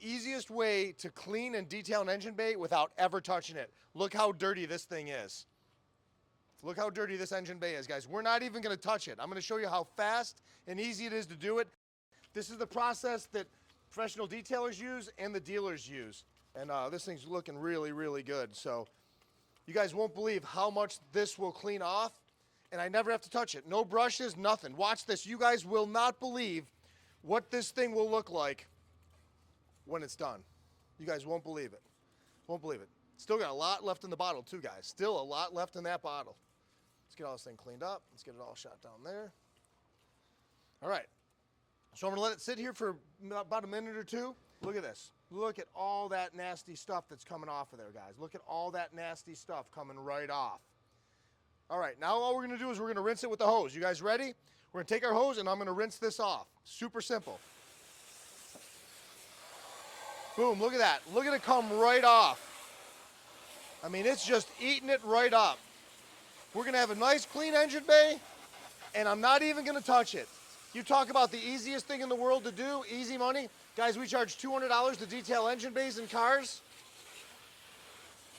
easiest way to clean and detail an engine bay without ever touching it. Look how dirty this thing is. Look how dirty this engine bay is, guys. We're not even gonna touch it. I'm gonna show you how fast and easy it is to do it. This is the process that professional detailers use and the dealers use. And this thing's looking really, really good. So you guys won't believe how much this will clean off, and I never have to touch it. No brushes, nothing. Watch this. You guys will not believe what this thing will look like when it's done. You guys won't believe it. Won't believe it. Still got a lot left in the bottle too, guys. Still a lot left in that bottle. Let's get all this thing cleaned up. Let's get it all shot down there. All right. So I'm gonna let it sit here for about a minute or two. Look at this. Look at all that nasty stuff that's coming off of there, guys. Look at all that nasty stuff coming right off. All right, now all we're gonna do is we're gonna rinse it with the hose. You guys ready? We're gonna take our hose and I'm gonna rinse this off. Super simple. Boom, look at that. Look at it come right off. I mean, it's just eating it right up. We're gonna have a nice clean engine bay, and I'm not even gonna touch it. You talk about the easiest thing in the world to do, easy money. Guys, we charge $200 to detail engine bays in cars.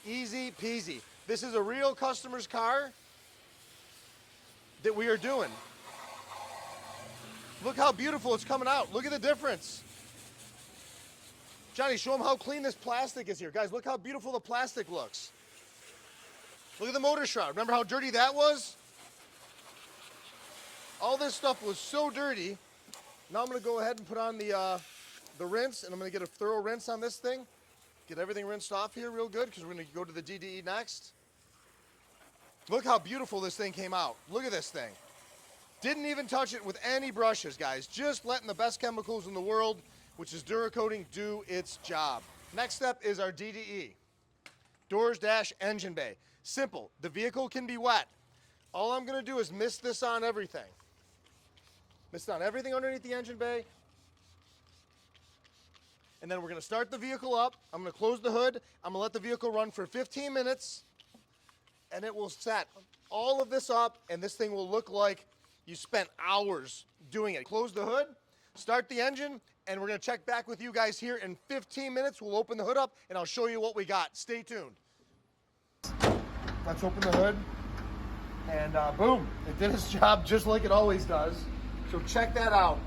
Easy peasy. This is a real customer's car that we are doing. Look how beautiful it's coming out. Look at the difference. Johnny, show them how clean this plastic is here. Guys, look how beautiful the plastic looks. Look at the motor shroud. Remember how dirty that was? All this stuff was so dirty. Now I'm gonna go ahead and put on the rinse, and I'm gonna get a thorough rinse on this thing. Get everything rinsed off here real good, because we're gonna go to the DDE next. Look how beautiful this thing came out. Look at this thing. Didn't even touch it with any brushes, guys. Just letting the best chemicals in the world, which is Dura-coating, do its job. Next step is our DDE. Doors, dash, engine bay. Simple. The vehicle can be wet. All I'm gonna do is mist this on everything. Mist on everything underneath the engine bay. And then we're gonna start the vehicle up. I'm gonna close the hood. I'm gonna let the vehicle run for 15 minutes, and it will set all of this up, and this thing will look like you spent hours doing it. Close the hood, start the engine, and we're gonna check back with you guys here in 15 minutes. We'll open the hood up, and I'll show you what we got. Stay tuned. Let's open the hood, and boom, it did its job just like it always does. So check that out.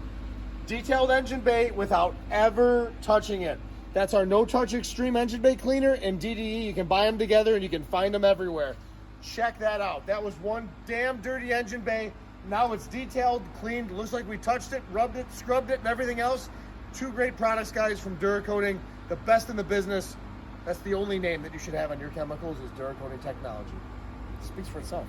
Detailed engine bay without ever touching it. That's our no-touch X-Treme engine bay cleaner and DDE. You can buy them together and you can find them everywhere. Check that out. That was one damn dirty engine bay. Now it's detailed, cleaned. Looks like we touched it, rubbed it, scrubbed it, and everything else. Two great products, guys, from Dura-coating. The best in the business. That's the only name that you should have on your chemicals is Dura-coating technology. It speaks for itself.